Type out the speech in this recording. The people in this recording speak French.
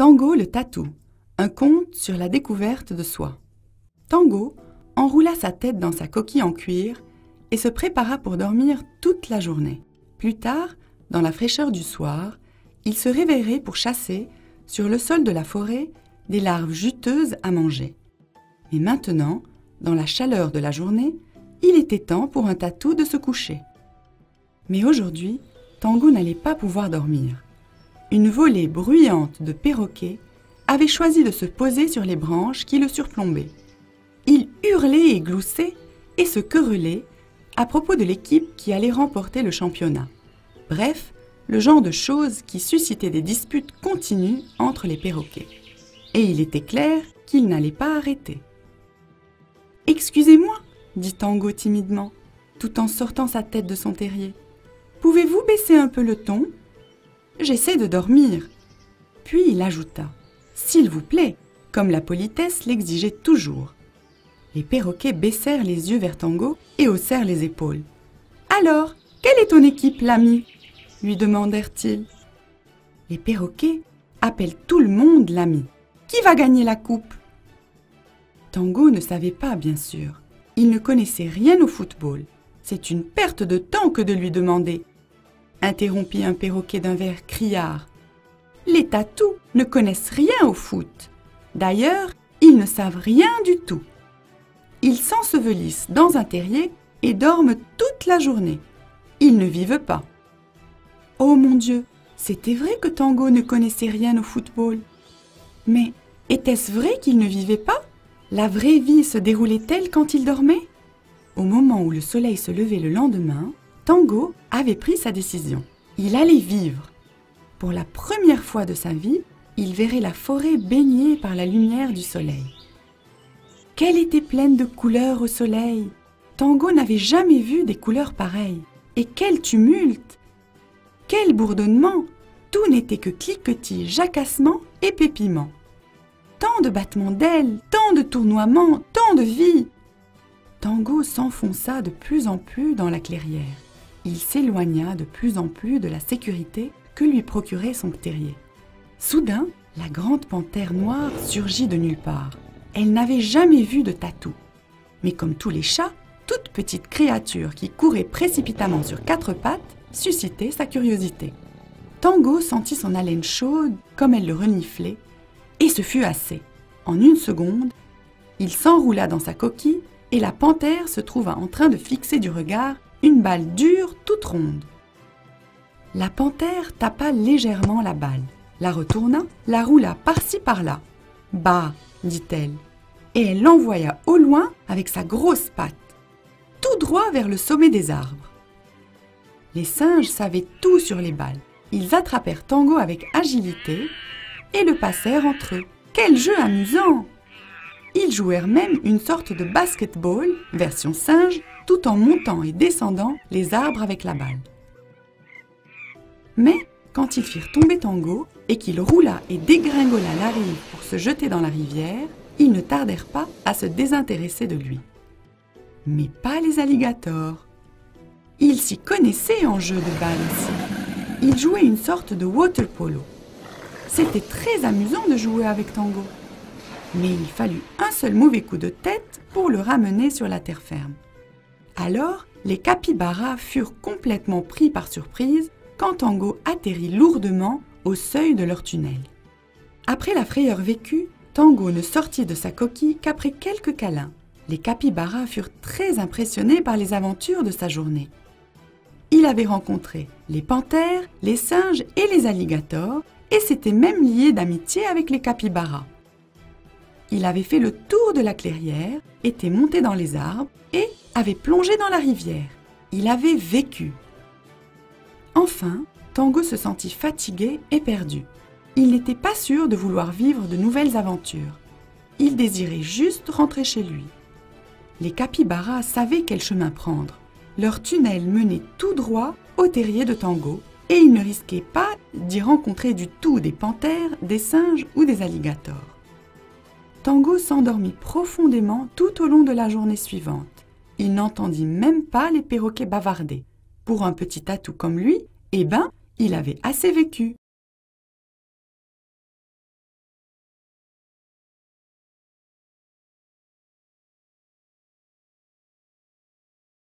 Tango le tatou, un conte sur la découverte de soi. Tango enroula sa tête dans sa coquille en cuir et se prépara pour dormir toute la journée. Plus tard, dans la fraîcheur du soir, il se réveillerait pour chasser, sur le sol de la forêt, des larves juteuses à manger. Mais maintenant, dans la chaleur de la journée, il était temps pour un tatou de se coucher. Mais aujourd'hui, Tango n'allait pas pouvoir dormir. Une volée bruyante de perroquets avait choisi de se poser sur les branches qui le surplombaient. Ils hurlaient et gloussaient et se querellaient à propos de l'équipe qui allait remporter le championnat. Bref, le genre de choses qui suscitait des disputes continues entre les perroquets. Et il était clair qu'ils n'allaient pas arrêter. « Excusez-moi, » dit Tango timidement, tout en sortant sa tête de son terrier. « Pouvez-vous baisser un peu le ton ? J'essaie de dormir. » Puis il ajouta « S'il vous plaît », comme la politesse l'exigeait toujours. Les perroquets baissèrent les yeux vers Tango et haussèrent les épaules. « Alors, quelle est ton équipe, l'ami ?» lui demandèrent-ils. Les perroquets appellent tout le monde l'ami. Qui va gagner la coupe ? Tango ne savait pas, bien sûr. Il ne connaissait rien au football. C'est une perte de temps que de lui demander. Interrompit un perroquet d'un verre criard. Les tatous ne connaissent rien au foot. D'ailleurs, ils ne savent rien du tout. Ils s'ensevelissent dans un terrier et dorment toute la journée. Ils ne vivent pas. Oh mon Dieu, c'était vrai que Tango ne connaissait rien au football. Mais était-ce vrai qu'il ne vivait pas ? La vraie vie se déroulait-elle quand il dormait ? Au moment où le soleil se levait le lendemain, Tango avait pris sa décision. Il allait vivre. Pour la première fois de sa vie, il verrait la forêt baignée par la lumière du soleil. Qu'elle était pleine de couleurs au soleil. Tango n'avait jamais vu des couleurs pareilles. Et quel tumulte ! Quel bourdonnement ! Tout n'était que cliquetis, jacassements et pépiments. Tant de battements d'ailes, tant de tournoiements, tant de vie. Tango s'enfonça de plus en plus dans la clairière. Il s'éloigna de plus en plus de la sécurité que lui procurait son terrier. Soudain, la grande panthère noire surgit de nulle part. Elle n'avait jamais vu de tatou. Mais comme tous les chats, toute petite créature qui courait précipitamment sur quatre pattes suscitait sa curiosité. Tango sentit son haleine chaude comme elle le reniflait, et ce fut assez. En une seconde, il s'enroula dans sa coquille et la panthère se trouva en train de fixer du regard une balle dure toute ronde. La panthère tapa légèrement la balle, la retourna, la roula par-ci par-là. « Bah !» dit-elle, et elle l'envoya au loin avec sa grosse patte, tout droit vers le sommet des arbres. Les singes savaient tout sur les balles. Ils attrapèrent Tango avec agilité et le passèrent entre eux. Quel jeu amusant! Ils jouèrent même une sorte de basket-ball, version singe, tout en montant et descendant les arbres avec la balle. Mais quand ils firent tomber Tango et qu'il roula et dégringola la rive pour se jeter dans la rivière, ils ne tardèrent pas à se désintéresser de lui. Mais pas les alligators. Ils s'y connaissaient en jeu de balle aussi. Ils jouaient une sorte de water polo. C'était très amusant de jouer avec Tango. Mais il fallut un seul mauvais coup de tête pour le ramener sur la terre ferme. Alors, les capybaras furent complètement pris par surprise quand Tango atterrit lourdement au seuil de leur tunnel. Après la frayeur vécue, Tango ne sortit de sa coquille qu'après quelques câlins. Les capybaras furent très impressionnés par les aventures de sa journée. Il avait rencontré les panthères, les singes et les alligators et s'était même lié d'amitié avec les capybaras. Il avait fait le tour de la clairière, était monté dans les arbres et avait plongé dans la rivière. Il avait vécu. Enfin, Tango se sentit fatigué et perdu. Il n'était pas sûr de vouloir vivre de nouvelles aventures. Il désirait juste rentrer chez lui. Les capybaras savaient quel chemin prendre. Leur tunnel menait tout droit au terrier de Tango et ils ne risquaient pas d'y rencontrer du tout des panthères, des singes ou des alligators. Tango s'endormit profondément tout au long de la journée suivante. Il n'entendit même pas les perroquets bavarder. Pour un petit tatou comme lui, il avait assez vécu.